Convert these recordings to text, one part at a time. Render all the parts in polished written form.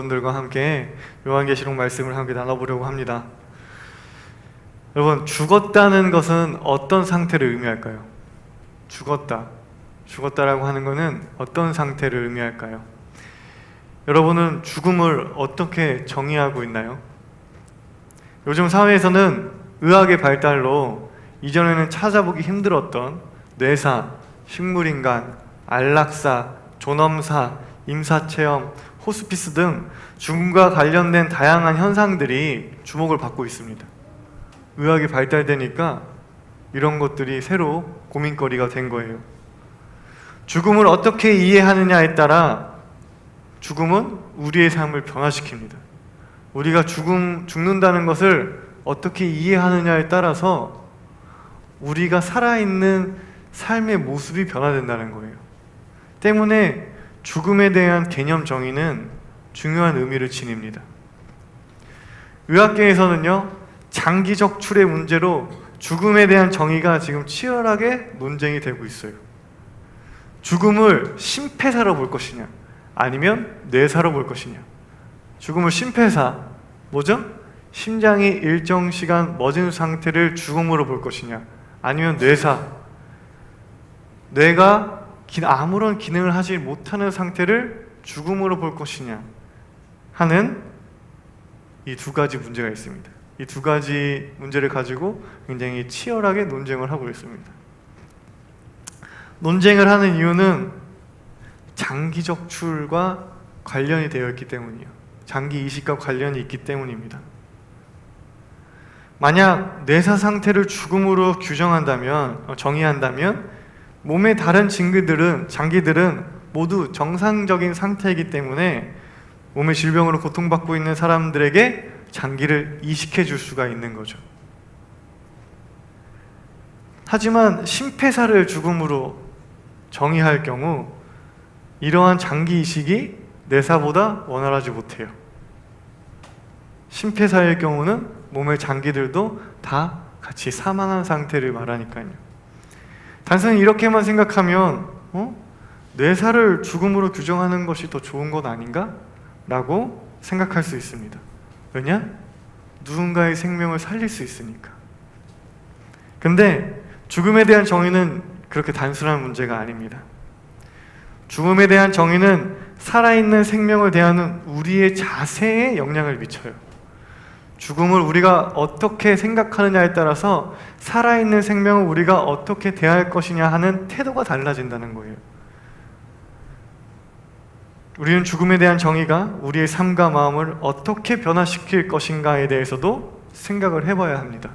여러분들과 함께 요한계시록 말씀을 함께 나눠보려고 합니다. 여러분, 죽었다는 것은 어떤 상태를 의미할까요? 죽었다라고 하는 것은 어떤 상태를 의미할까요? 여러분은 죽음을 어떻게 정의하고 있나요? 요즘 사회에서는 의학의 발달로 이전에는 찾아보기 힘들었던 뇌사, 식물인간, 안락사, 존엄사, 임사체험, 호스피스 등 죽음과 관련된 다양한 현상들이 주목을 받고 있습니다. 의학이 발달되니까 이런 것들이 새로 고민거리가 된 거예요. 죽음을 어떻게 이해하느냐에 따라 죽음은 우리의 삶을 변화시킵니다. 우리가 죽는다는 것을 어떻게 이해하느냐에 따라서 우리가 살아있는 삶의 모습이 변화된다는 거예요. 때문에 죽음에 대한 개념 정의는 중요한 의미를 지닙니다. 의학계에서는요, 장기 적출의 문제로 죽음에 대한 정의가 지금 치열하게 논쟁이 되고 있어요. 죽음을 심폐사로 볼 것이냐, 아니면 뇌사로 볼 것이냐. 죽음을 심폐사, 뭐죠? 심장이 일정 시간 멎은 상태를 죽음으로 볼 것이냐, 아니면 뇌사, 뇌가 아무런 기능을 하지 못하는 상태를 죽음으로 볼 것이냐 하는 이 두 가지 문제가 있습니다. 이 두 가지 문제를 가지고 굉장히 치열하게 논쟁을 하고 있습니다. 논쟁을 하는 이유는 장기 적출과 관련이 되어 있기 때문이에요. 장기 이식과 관련이 있기 때문입니다. 만약 뇌사 상태를 죽음으로 정의한다면 몸의 다른 장기들은 모두 정상적인 상태이기 때문에 몸의 질병으로 고통받고 있는 사람들에게 장기를 이식해 줄 수가 있는 거죠. 하지만 심폐사를 죽음으로 정의할 경우 이러한 장기 이식이 뇌사보다 원활하지 못해요. 심폐사의 경우는 몸의 장기들도 다 같이 사망한 상태를 말하니까요. 단순히 이렇게만 생각하면 뇌사를 죽음으로 규정하는 것이 더 좋은 것 아닌가? 라고 생각할 수 있습니다. 왜냐? 누군가의 생명을 살릴 수 있으니까. 근데 죽음에 대한 정의는 그렇게 단순한 문제가 아닙니다. 죽음에 대한 정의는 살아있는 생명을 대하는 우리의 자세에 영향을 미쳐요. 죽음을 우리가 어떻게 생각하느냐에 따라서 살아있는 생명을 우리가 어떻게 대할 것이냐 하는 태도가 달라진다는 거예요. 우리는 죽음에 대한 정의가 우리의 삶과 마음을 어떻게 변화시킬 것인가에 대해서도 생각을 해봐야 합니다.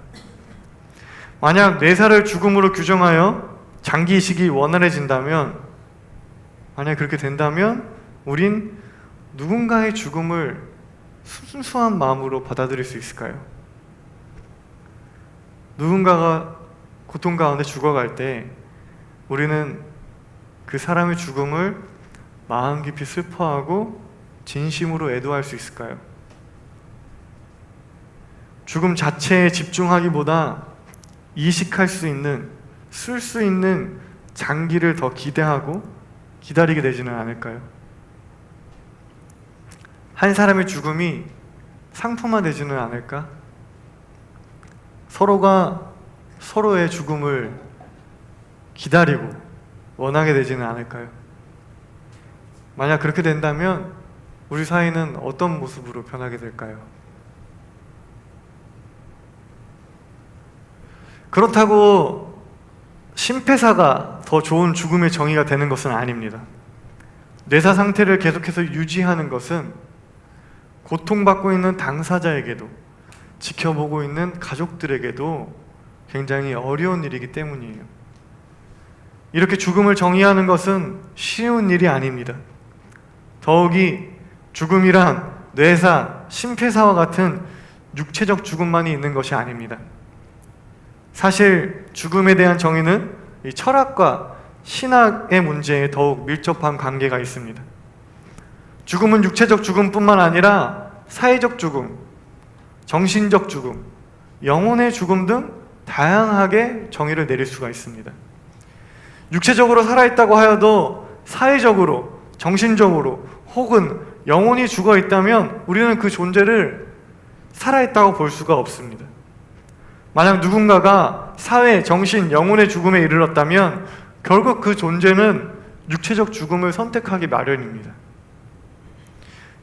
만약 뇌사를 죽음으로 규정하여 장기 이식이 원활해진다면, 만약 그렇게 된다면 우린 누군가의 죽음을 순수한 마음으로 받아들일 수 있을까요? 누군가가 고통 가운데 죽어갈 때 우리는 그 사람의 죽음을 마음 깊이 슬퍼하고 진심으로 애도할 수 있을까요? 죽음 자체에 집중하기보다 이식할 수 있는, 쓸 수 있는 장기를 더 기대하고 기다리게 되지는 않을까요? 한 사람의 죽음이 상품화되지는 않을까? 서로가 서로의 죽음을 기다리고 원하게 되지는 않을까요? 만약 그렇게 된다면 우리 사이는 어떤 모습으로 변하게 될까요? 그렇다고 심폐사가 더 좋은 죽음의 정의가 되는 것은 아닙니다. 뇌사 상태를 계속해서 유지하는 것은 고통받고 있는 당사자에게도, 지켜보고 있는 가족들에게도 굉장히 어려운 일이기 때문이에요. 이렇게 죽음을 정의하는 것은 쉬운 일이 아닙니다. 더욱이 죽음이란 뇌사, 심폐사와 같은 육체적 죽음만이 있는 것이 아닙니다. 사실 죽음에 대한 정의는 이 철학과 신학의 문제에 더욱 밀접한 관계가 있습니다. 죽음은 육체적 죽음뿐만 아니라 사회적 죽음, 정신적 죽음, 영혼의 죽음 등 다양하게 정의를 내릴 수가 있습니다. 육체적으로 살아있다고 하여도 사회적으로, 정신적으로 혹은 영혼이 죽어 있다면 우리는 그 존재를 살아있다고 볼 수가 없습니다. 만약 누군가가 사회, 정신, 영혼의 죽음에 이르렀다면 결국 그 존재는 육체적 죽음을 선택하기 마련입니다.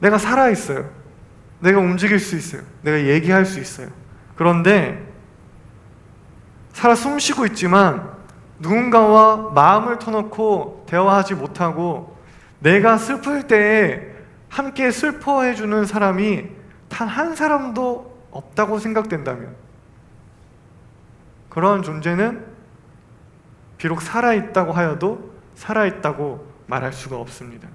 내가 살아있어요. 내가 움직일 수 있어요. 내가 얘기할 수 있어요. 그런데 살아 숨쉬고 있지만 누군가와 마음을 터놓고 대화하지 못하고 내가 슬플 때에 함께 슬퍼해주는 사람이 단 한 사람도 없다고 생각된다면 그러한 존재는 비록 살아있다고 하여도 살아있다고 말할 수가 없습니다.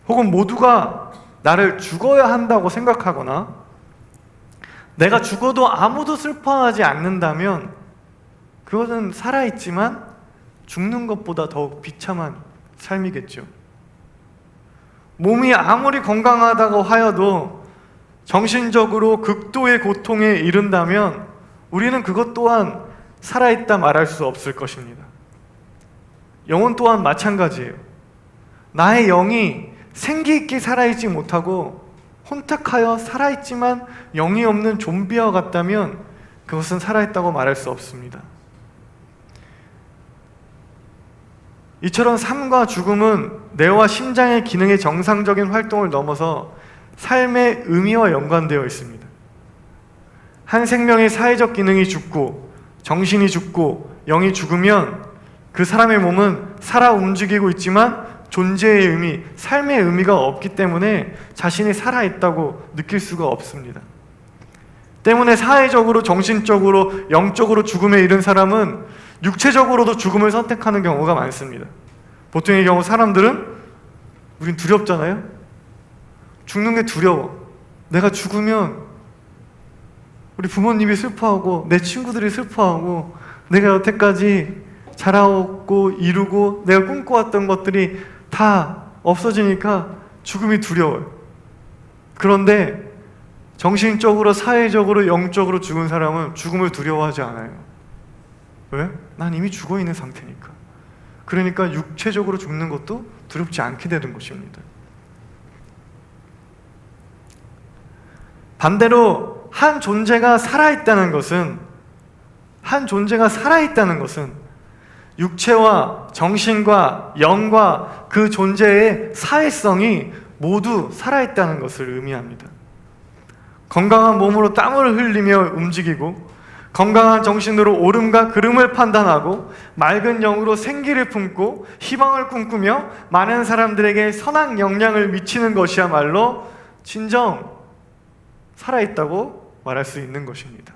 혹은 모두가 나를 죽어야 한다고 생각하거나 내가 죽어도 아무도 슬퍼하지 않는다면 그것은 살아있지만 죽는 것보다 더욱 비참한 삶이겠죠. 몸이 아무리 건강하다고 하여도 정신적으로 극도의 고통에 이른다면 우리는 그것 또한 살아있다 말할 수 없을 것입니다. 영혼 또한 마찬가지예요. 나의 영이 생기 있게 살아있지 못하고 혼탁하여 살아있지만 영이 없는 좀비와 같다면 그것은 살아있다고 말할 수 없습니다. 이처럼 삶과 죽음은 뇌와 심장의 기능의 정상적인 활동을 넘어서 삶의 의미와 연관되어 있습니다. 한 생명의 사회적 기능이 죽고 정신이 죽고 영이 죽으면 그 사람의 몸은 살아 움직이고 있지만 존재의 의미, 삶의 의미가 없기 때문에 자신이 살아있다고 느낄 수가 없습니다. 때문에 사회적으로, 정신적으로, 영적으로 죽음에 이른 사람은 육체적으로도 죽음을 선택하는 경우가 많습니다. 보통의 경우 사람들은 우린 두렵잖아요. 죽는 게 두려워. 내가 죽으면 우리 부모님이 슬퍼하고 내 친구들이 슬퍼하고 내가 여태까지 자라왔고 이루고 내가 꿈꿔왔던 것들이 다 없어지니까 죽음이 두려워요. 그런데 정신적으로, 사회적으로, 영적으로 죽은 사람은 죽음을 두려워하지 않아요. 왜? 난 이미 죽어 있는 상태니까. 그러니까 육체적으로 죽는 것도 두렵지 않게 되는 것입니다. 반대로 한 존재가 살아있다는 것은 육체와 정신과 영과 그 존재의 사회성이 모두 살아있다는 것을 의미합니다. 건강한 몸으로 땀을 흘리며 움직이고 건강한 정신으로 옳음과 그름을 판단하고 맑은 영으로 생기를 품고 희망을 꿈꾸며 많은 사람들에게 선한 영향을 미치는 것이야말로 진정 살아있다고 말할 수 있는 것입니다.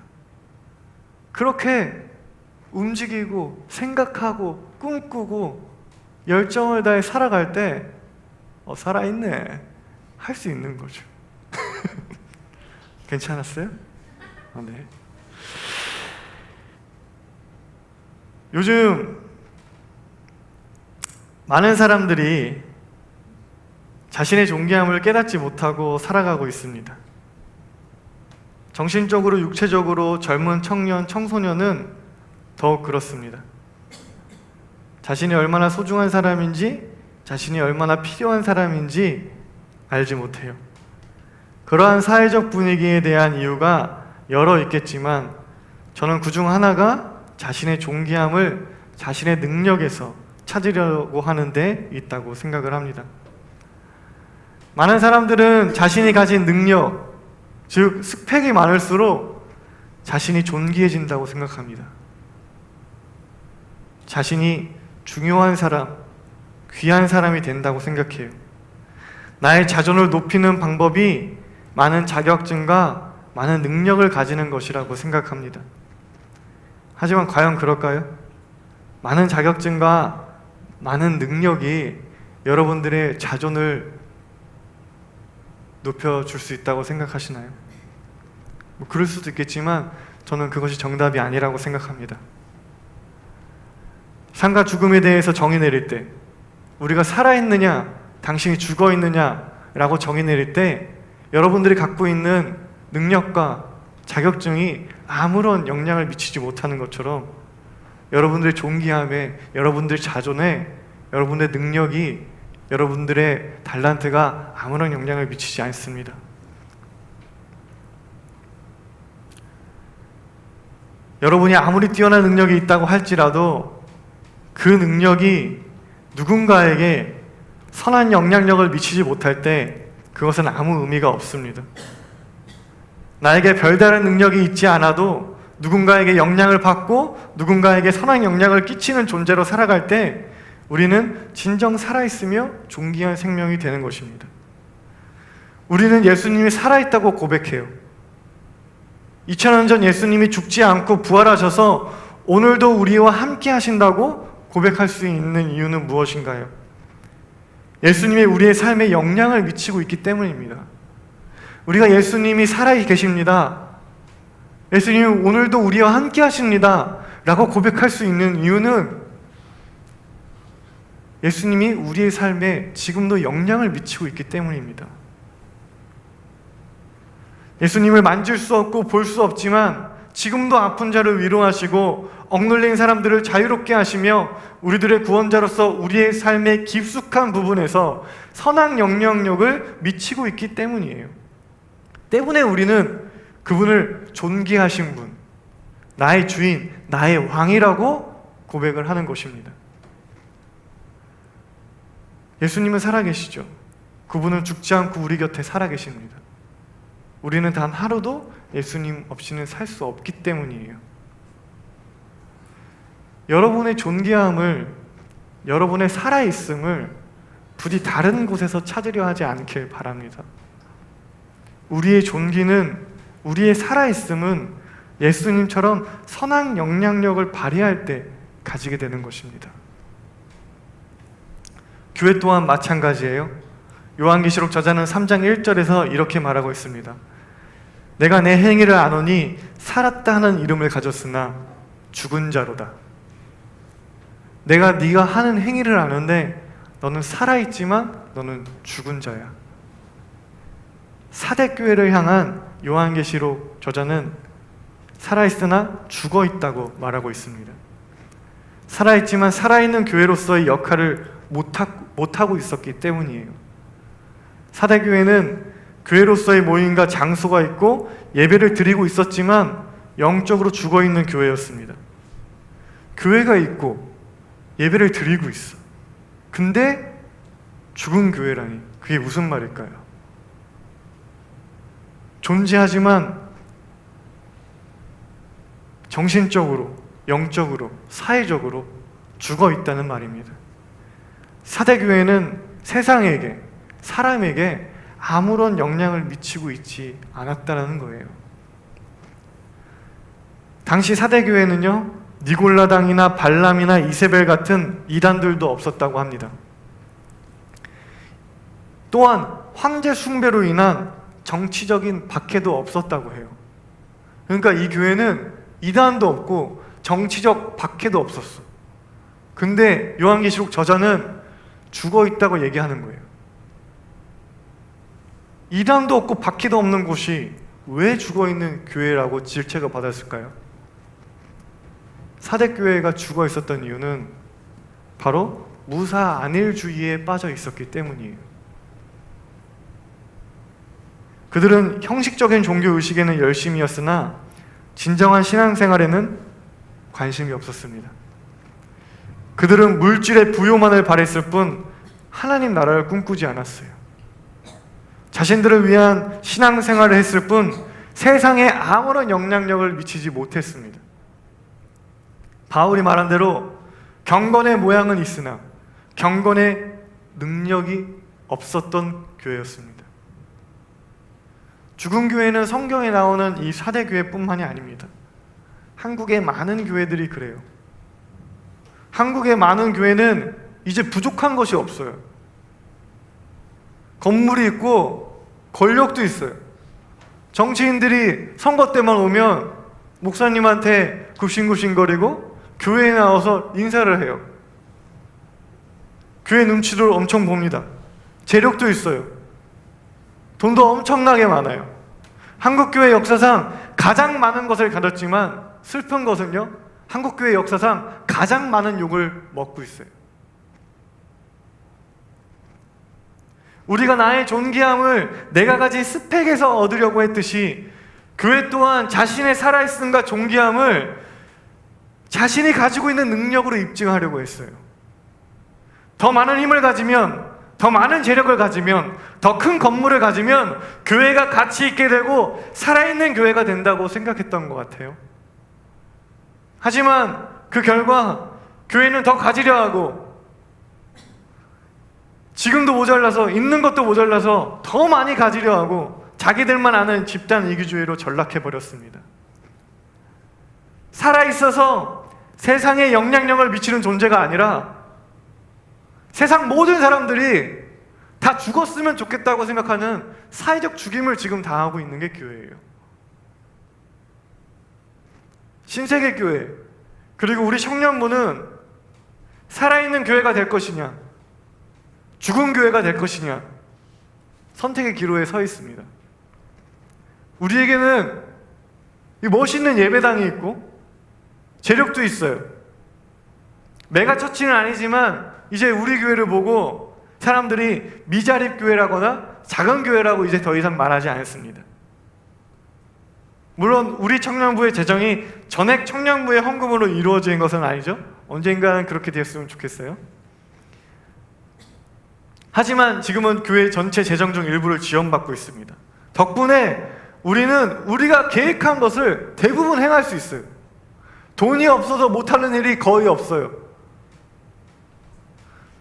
그렇게 움직이고 생각하고 꿈꾸고 열정을 다해 살아갈 때 살아있네 할 수 있는 거죠. 괜찮았어요? 네. 요즘 많은 사람들이 자신의 존귀함을 깨닫지 못하고 살아가고 있습니다. 정신적으로, 육체적으로 젊은 청년, 청소년은 더욱 그렇습니다. 자신이 얼마나 소중한 사람인지, 자신이 얼마나 필요한 사람인지 알지 못해요. 그러한 사회적 분위기에 대한 이유가 여러 있겠지만 저는 그중 하나가 자신의 존귀함을 자신의 능력에서 찾으려고 하는 데 있다고 생각을 합니다. 많은 사람들은 자신이 가진 능력, 즉 스펙이 많을수록 자신이 존귀해진다고 생각합니다. 자신이 중요한 사람, 귀한 사람이 된다고 생각해요. 나의 자존을 높이는 방법이 많은 자격증과 많은 능력을 가지는 것이라고 생각합니다. 하지만 과연 그럴까요? 많은 자격증과 많은 능력이 여러분들의 자존을 높여줄 수 있다고 생각하시나요? 그럴 수도 있겠지만 저는 그것이 정답이 아니라고 생각합니다. 삶과 죽음에 대해서 정의 내릴 때 우리가 살아있느냐, 당신이 죽어있느냐라고 정의 내릴 때 여러분들이 갖고 있는 능력과 자격증이 아무런 영향을 미치지 못하는 것처럼 여러분들의 존귀함에, 여러분들의 자존에, 여러분들의 능력이 여러분들의 달란트가 아무런 영향을 미치지 않습니다. 여러분이 아무리 뛰어난 능력이 있다고 할지라도 그 능력이 누군가에게 선한 영향력을 미치지 못할 때 그것은 아무 의미가 없습니다. 나에게 별다른 능력이 있지 않아도 누군가에게 영향을 받고 누군가에게 선한 영향을 끼치는 존재로 살아갈 때 우리는 진정 살아있으며 존귀한 생명이 되는 것입니다. 우리는 예수님이 살아있다고 고백해요. 2000년 전 예수님이 죽지 않고 부활하셔서 오늘도 우리와 함께 하신다고 고백할 수 있는 이유는 무엇인가요? 예수님이 우리의 삶에 영향을 미치고 있기 때문입니다. 우리가 예수님이 살아계십니다, 예수님이 오늘도 우리와 함께 하십니다 라고 고백할 수 있는 이유는 예수님이 우리의 삶에 지금도 영향을 미치고 있기 때문입니다. 예수님을 만질 수 없고 볼 수 없지만 지금도 아픈 자를 위로하시고 억눌린 사람들을 자유롭게 하시며 우리들의 구원자로서 우리의 삶의 깊숙한 부분에서 선한 영향력을 미치고 있기 때문이에요. 때문에 우리는 그분을 존귀하신 분, 나의 주인, 나의 왕이라고 고백을 하는 것입니다. 예수님은 살아계시죠. 그분은 죽지 않고 우리 곁에 살아계십니다. 우리는 단 하루도 예수님 없이는 살 수 없기 때문이에요. 여러분의 존귀함을, 여러분의 살아있음을 부디 다른 곳에서 찾으려 하지 않길 바랍니다. 우리의 존귀는, 우리의 살아있음은 예수님처럼 선한 영향력을 발휘할 때 가지게 되는 것입니다. 교회 또한 마찬가지예요. 요한계시록 저자는 3장 1절에서 이렇게 말하고 있습니다. 내가 내 행위를 아노니 살았다 하는 이름을 가졌으나 죽은 자로다. 내가 네가 하는 행위를 아는데 너는 살아있지만 너는 죽은 자야. 사대교회를 향한 요한계시록 저자는 살아있으나 죽어있다고 말하고 있습니다. 살아있지만 살아있는 교회로서의 역할을 못하고 있었기 때문이에요. 사대교회는 교회로서의 모임과 장소가 있고 예배를 드리고 있었지만 영적으로 죽어있는 교회였습니다. 교회가 있고 예배를 드리고 있어. 근데 죽은 교회라니, 그게 무슨 말일까요? 존재하지만 정신적으로, 영적으로, 사회적으로 죽어있다는 말입니다. 사대교회는 세상에게, 사람에게 아무런 영향을 미치고 있지 않았다는 거예요. 당시 사대교회는요, 니골라당이나 발람이나 이세벨 같은 이단들도 없었다고 합니다. 또한 황제 숭배로 인한 정치적인 박해도 없었다고 해요. 그러니까 이 교회는 이단도 없고 정치적 박해도 없었어. 근데 요한계시록 저자는 죽어있다고 얘기하는 거예요. 이단도 없고 박해도 없는 곳이 왜 죽어있는 교회라고 질책을 받았을까요? 사대교회가 죽어있었던 이유는 바로 무사 안일주의에 빠져 있었기 때문이에요. 그들은 형식적인 종교의식에는 열심이었으나 진정한 신앙생활에는 관심이 없었습니다. 그들은 물질의 부요만을 바랬을 뿐 하나님 나라를 꿈꾸지 않았어요. 자신들을 위한 신앙생활을 했을 뿐 세상에 아무런 영향력을 미치지 못했습니다. 바울이 말한 대로 경건의 모양은 있으나 경건의 능력이 없었던 교회였습니다. 죽은 교회는 성경에 나오는 이 사대교회뿐만이 아닙니다. 한국의 많은 교회들이 그래요. 한국의 많은 교회는 이제 부족한 것이 없어요. 건물이 있고 권력도 있어요. 정치인들이 선거 때만 오면 목사님한테 굽신굽신거리고 교회에 나와서 인사를 해요. 교회 눈치를 엄청 봅니다. 재력도 있어요. 돈도 엄청나게 많아요. 한국교회 역사상 가장 많은 것을 가졌지만 슬픈 것은요, 한국교회 역사상 가장 많은 욕을 먹고 있어요. 우리가 나의 존귀함을 내가 가진 스펙에서 얻으려고 했듯이 교회 또한 자신의 살아있음과 존귀함을 자신이 가지고 있는 능력으로 입증하려고 했어요. 더 많은 힘을 가지면, 더 많은 재력을 가지면, 더 큰 건물을 가지면 교회가 가치 있게 되고 살아있는 교회가 된다고 생각했던 것 같아요. 하지만 그 결과 교회는 더 가지려 하고, 지금도 모자라서, 있는 것도 모자라서 더 많이 가지려 하고 자기들만 아는 집단 이기주의로 전락해버렸습니다. 살아있어서 세상에 영향력을 미치는 존재가 아니라 세상 모든 사람들이 다 죽었으면 좋겠다고 생각하는 사회적 죽임을 지금 당하고 있는 게 교회예요. 신세계 교회, 그리고 우리 청년부는 살아있는 교회가 될 것이냐, 죽은 교회가 될 것이냐, 선택의 기로에 서 있습니다. 우리에게는 이 멋있는 예배당이 있고 재력도 있어요. 메가처치는 아니지만 이제 우리 교회를 보고 사람들이 미자립 교회라거나 작은 교회라고 이제 더 이상 말하지 않습니다. 물론 우리 청년부의 재정이 전액 청년부의 헌금으로 이루어진 것은 아니죠. 언젠가는 그렇게 되었으면 좋겠어요. 하지만 지금은 교회 전체 재정 중 일부를 지원받고 있습니다. 덕분에 우리는 우리가 계획한 것을 대부분 행할 수 있어요. 돈이 없어서 못하는 일이 거의 없어요.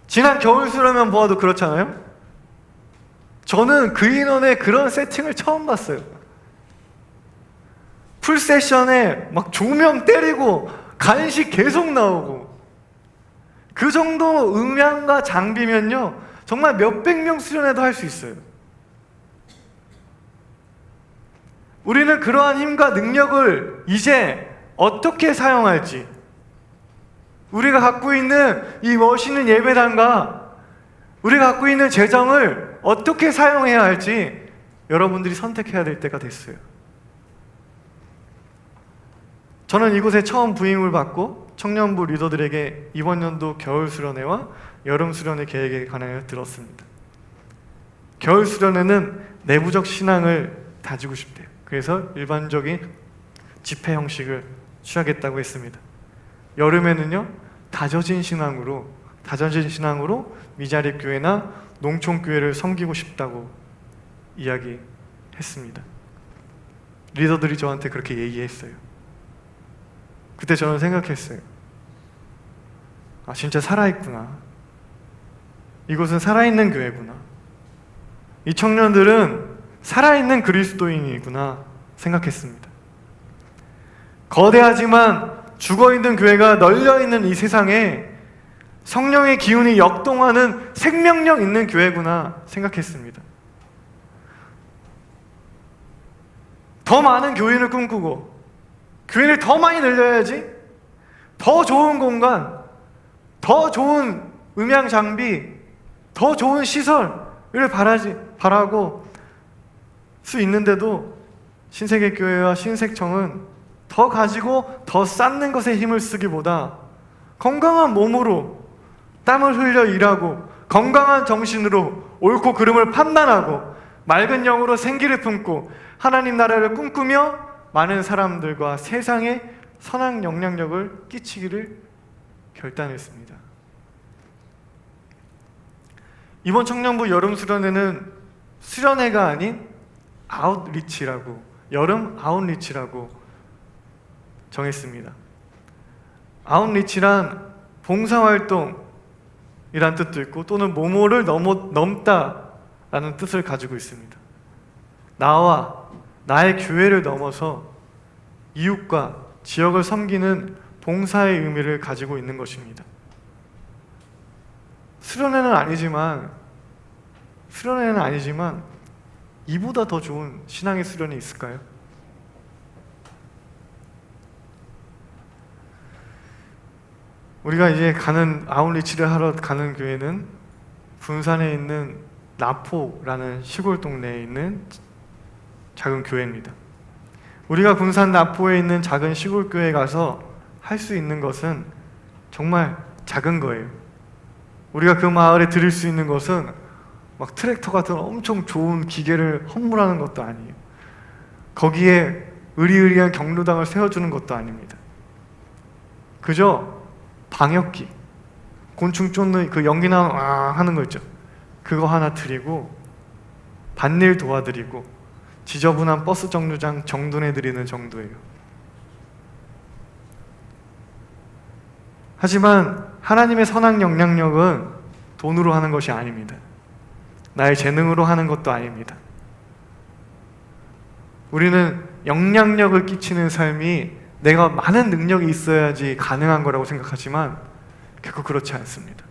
지난 겨울 수련회 보아도 그렇잖아요. 저는 그 인원의 그런 세팅을 처음 봤어요. 풀세션에 막 조명 때리고 간식 계속 나오고, 그 정도 음향과 장비면요 정말 몇백 명 수련회도 할 수 있어요. 우리는 그러한 힘과 능력을 이제 어떻게 사용할지, 우리가 갖고 있는 이 멋있는 예배당과 우리가 갖고 있는 재정을 어떻게 사용해야 할지 여러분들이 선택해야 될 때가 됐어요. 저는 이곳에 처음 부임을 받고 청년부 리더들에게 이번 연도 겨울 수련회와 여름 수련회 계획에 관하여 들었습니다. 겨울 수련회는 내부적 신앙을 다지고 싶대요. 그래서 일반적인 집회 형식을 취하겠다고 했습니다. 여름에는요 다져진 신앙으로 미자립 교회나 농촌 교회를 섬기고 싶다고 이야기했습니다. 리더들이 저한테 그렇게 얘기했어요. 그때 저는 생각했어요. 아, 진짜 살아있구나. 이곳은 살아있는 교회구나. 이 청년들은 살아있는 그리스도인이구나 생각했습니다. 거대하지만 죽어있는 교회가 널려있는 이 세상에 성령의 기운이 역동하는 생명력 있는 교회구나 생각했습니다. 더 많은 교인을 꿈꾸고 교인을 더 많이 늘려야지, 더 좋은 공간, 더 좋은 음향 장비, 더 좋은 시설을 바라고 수 있는데도 신세계교회와 신색청은 더 가지고 더 쌓는 것에 힘을 쓰기보다 건강한 몸으로 땀을 흘려 일하고 건강한 정신으로 옳고 그름을 판단하고 맑은 영으로 생기를 품고 하나님 나라를 꿈꾸며 많은 사람들과 세상에 선한 영향력을 끼치기를 결단했습니다. 이번 청년부 여름 수련회는 수련회가 아닌 아웃리치라고, 여름 아웃리치라고 정했습니다. 아웃리치란 봉사활동이란 뜻도 있고 또는 모모를 넘다라는 뜻을 가지고 있습니다. 나와 나의 교회를 넘어서 이웃과 지역을 섬기는 봉사의 의미를 가지고 있는 것입니다. 수련회는 아니지만 이보다 더 좋은 신앙의 수련이 있을까요? 우리가 이제 아웃리치를 하러 가는 교회는 군산에 있는 나포라는 시골 동네에 있는 작은 교회입니다. 우리가 군산 나포에 있는 작은 시골 교회에 가서 할 수 있는 것은 정말 작은 거예요. 우리가 그 마을에 드릴 수 있는 것은 막 트랙터 같은 엄청 좋은 기계를 헌물하는 것도 아니에요. 거기에 의리의리한 경로당을 세워주는 것도 아닙니다. 그저 방역기, 곤충 쫓는 그 연기 나는 하는 거 있죠. 그거 하나 드리고 밭일 도와드리고 지저분한 버스 정류장 정돈해드리는 정도예요. 하지만 하나님의 선한 영향력은 돈으로 하는 것이 아닙니다. 나의 재능으로 하는 것도 아닙니다. 우리는 영향력을 끼치는 삶이 내가 많은 능력이 있어야지 가능한 거라고 생각하지만 결코 그렇지 않습니다.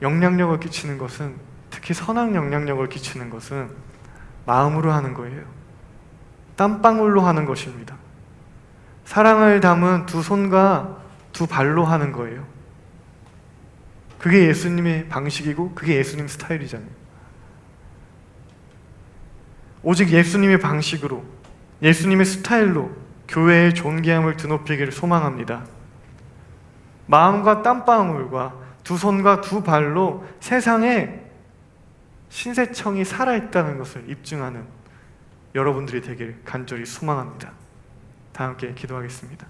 영향력을 끼치는 것은, 특히 선한 영향력을 끼치는 것은 마음으로 하는 거예요. 땀방울로 하는 것입니다. 사랑을 담은 두 손과 두 발로 하는 거예요. 그게 예수님의 방식이고 그게 예수님 스타일이잖아요. 오직 예수님의 방식으로, 예수님의 스타일로 교회의 존귀함을 드높이기를 소망합니다. 마음과 땀방울과 두 손과 두 발로 세상에 신세청이 살아있다는 것을 입증하는 여러분들이 되길 간절히 소망합니다. 다 함께 기도하겠습니다.